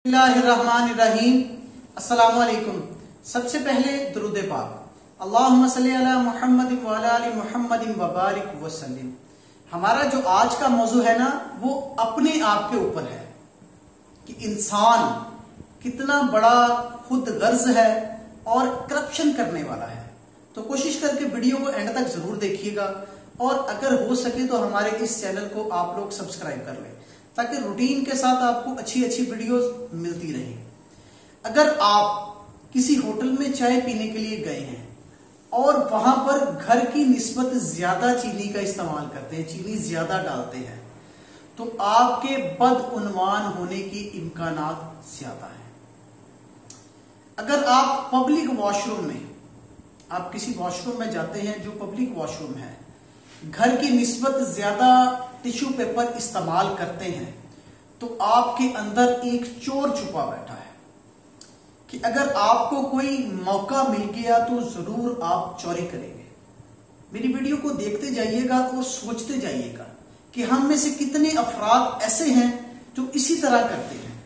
बिस्मिल्लाहिर्रहमानिर्रहीम। अस्सलामु अलैकुम। सबसे पहले दुरूद पाक अल्लाहुम्मा सल्ली अला मुहम्मदिन व अला आलि मुहम्मदिन व बारिक वसल्लिम। हमारा जो आज का मौजू है ना, वो अपने आप के ऊपर है कि इंसान कितना बड़ा खुद गर्ज है और करप्शन करने वाला है। तो कोशिश करके वीडियो को एंड तक जरूर देखिएगा और अगर हो सके तो हमारे इस चैनल को आप लोग सब्सक्राइब कर लें ताकि रूटीन के साथ आपको अच्छी अच्छी वीडियोस मिलती रहे। अगर आप किसी होटल में चाय पीने के लिए गए हैं और वहां पर घर की निस्बत ज्यादा चीनी का इस्तेमाल करते हैं, चीनी ज्यादा डालते हैं, तो आपके बदउन्वान होने की इम्कानात ज्यादा है। अगर आप पब्लिक वॉशरूम में, आप किसी वॉशरूम में जाते हैं जो पब्लिक वॉशरूम है, घर की निस्बत ज्यादा टिश्यू पेपर इस्तेमाल करते हैं, तो आपके अंदर एक चोर छुपा बैठा है कि अगर आपको कोई मौका मिल गया तो जरूर आप चोरी करेंगे। मेरी वीडियो को देखते जाइएगा और सोचते जाइएगा कि हम में से कितने अफराद ऐसे हैं जो इसी तरह करते हैं।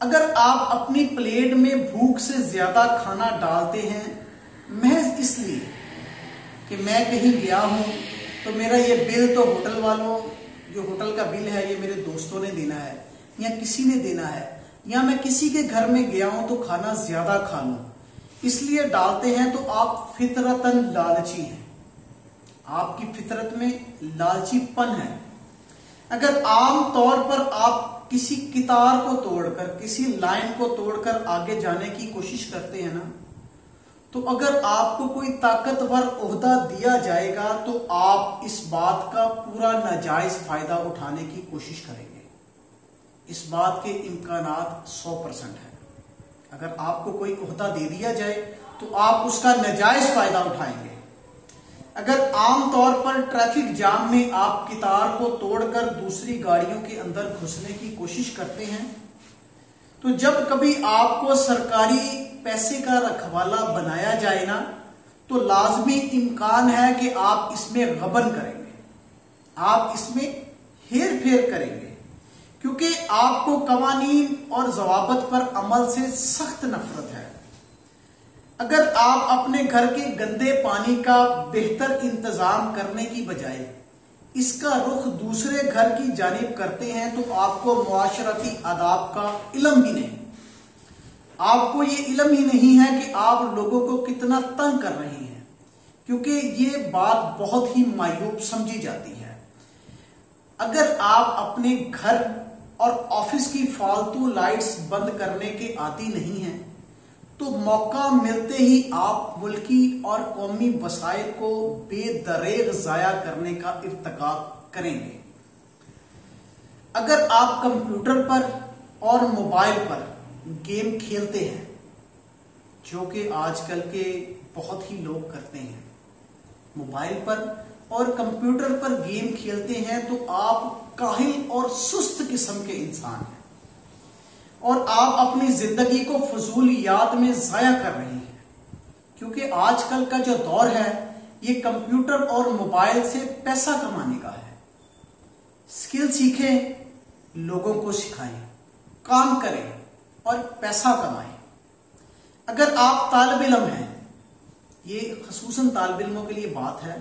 अगर आप अपनी प्लेट में भूख से ज्यादा खाना डालते हैं महज इसलिए कि मैं कहीं गया हूं तो मेरा ये बिल तो होटल वालों, जो होटल का बिल है ये मेरे दोस्तों ने देना है या किसी ने देना है, या मैं किसी के घर में गया हूं तो खाना ज्यादा खा लूं, इसलिए डालते हैं, तो आप फितरतन लालची हैं। आपकी फितरत में लालचीपन है। अगर आम तौर पर आप किसी कितार को तोड़कर, किसी लाइन को तोड़कर आगे जाने की कोशिश करते हैं ना, तो अगर आपको कोई ताकतवर ओहदा दिया जाएगा तो आप इस बात का पूरा नाजायज फायदा उठाने की कोशिश करेंगे। इस बात के इम्कानात 100% है। अगर आपको कोई ओहदा दे दिया जाए तो आप उसका नाजायज फायदा उठाएंगे। अगर आम तौर पर ट्रैफिक जाम में आप कितार को तोड़कर दूसरी गाड़ियों के अंदर घुसने की कोशिश करते हैं, तो जब कभी आपको सरकारी पैसे का रखवाला बनाया जाए ना, तो लाजमी इम्कान है कि आप इसमें गबन करेंगे, आप इसमें हेर फेर करेंगे, क्योंकि आपको कवानीन और जवाबत पर अमल से सख्त नफरत है। अगर आप अपने घर के गंदे पानी का बेहतर इंतजाम करने की बजाय इसका रुख दूसरे घर की जानिब करते हैं, तो आपको मुआशरती आदाब का इल्म ही नहीं, आपको ये इल्म ही नहीं है कि आप लोगों को कितना तंग कर रहे हैं, क्योंकि ये बात बहुत ही मायूब समझी जाती है। अगर आप अपने घर और ऑफिस की फालतू लाइट्स बंद करने के आदी नहीं हैं, तो मौका मिलते ही आप मुल्की और कौमी वसाइल को बेदरेग जाया करने का इर्तिकाब करेंगे। अगर आप कंप्यूटर पर और मोबाइल पर गेम खेलते हैं, जो कि आजकल के बहुत ही लोग करते हैं, मोबाइल पर और कंप्यूटर पर गेम खेलते हैं, तो आप काहिल और सुस्त किस्म के इंसान हैं और आप अपनी जिंदगी को फजूलियात में जाया कर रहे हैं। क्योंकि आजकल का जो दौर है ये कंप्यूटर और मोबाइल से पैसा कमाने का है। स्किल सीखें, लोगों को सिखाएं, काम करें और पैसा कमाएं। अगर आप तालिब इल्म हैं, ये खसूसन तालिब इल्मों के लिए बात है,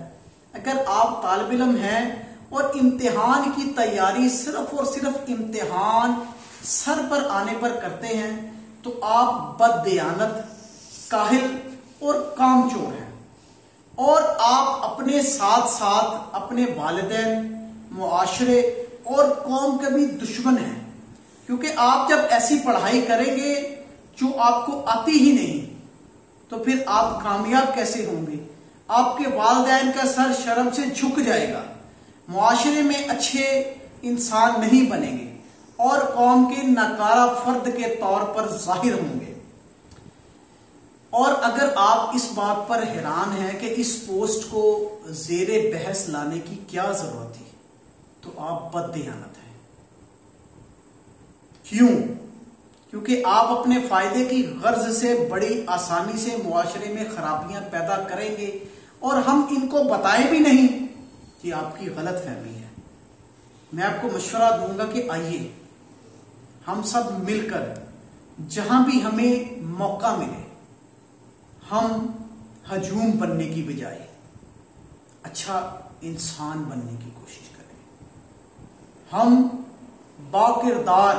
अगर आप तालिब इल्म हैं और इम्तिहान की तैयारी सिर्फ और सिर्फ इम्तिहान सर पर आने पर करते हैं, तो आप बददियानत, काहिल और कामचोर हैं। और आप अपने साथ साथ अपने वालिदैन, मुआशरे और कौम के भी दुश्मन हैं, क्योंकि आप जब ऐसी पढ़ाई करेंगे जो आपको आती ही नहीं, तो फिर आप कामयाब कैसे होंगे? आपके वालिदैन का सर शर्म से झुक जाएगा, मुआशरे में अच्छे इंसान नहीं बनेंगे और कौम के नकारा फर्द के तौर पर जाहिर होंगे। और अगर आप इस बात पर हैरान हैं कि इस पोस्ट को जेरे बहस लाने की क्या जरूरत थी, तो आप बददियानत हैं। क्यों? क्योंकि आप अपने फायदे की गर्ज से बड़ी आसानी से मुआशरे में खराबियां पैदा करेंगे और हम इनको बताएं भी नहीं कि आपकी गलत फहमी है। मैं आपको मशवरा दूंगा कि आइए हम सब मिलकर जहां भी हमें मौका मिले हम हजूम बनने की बजाय अच्छा इंसान बनने की कोशिश करें। हम बाकिरदार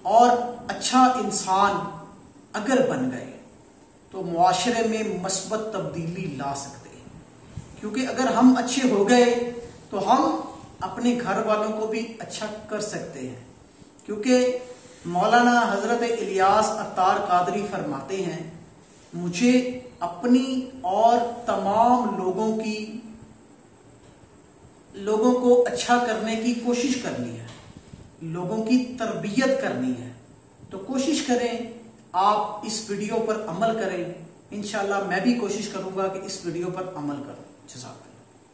और अच्छा इंसान अगर बन गए तो मुआशरे में मस्बत तब्दीली ला सकते हैं, क्योंकि अगर हम अच्छे हो गए तो हम अपने घर वालों को भी अच्छा कर सकते हैं। क्योंकि मौलाना हजरत इलियास अत्तार कादरी फरमाते हैं, मुझे अपनी और तमाम लोगों को अच्छा करने की कोशिश करनी है, लोगों की तरबियत करनी है। तो कोशिश करें आप इस वीडियो पर अमल करें। इंशाल्लाह मैं भी कोशिश करूंगा कि इस वीडियो पर अमल करूं। जज़ाकल्लाह।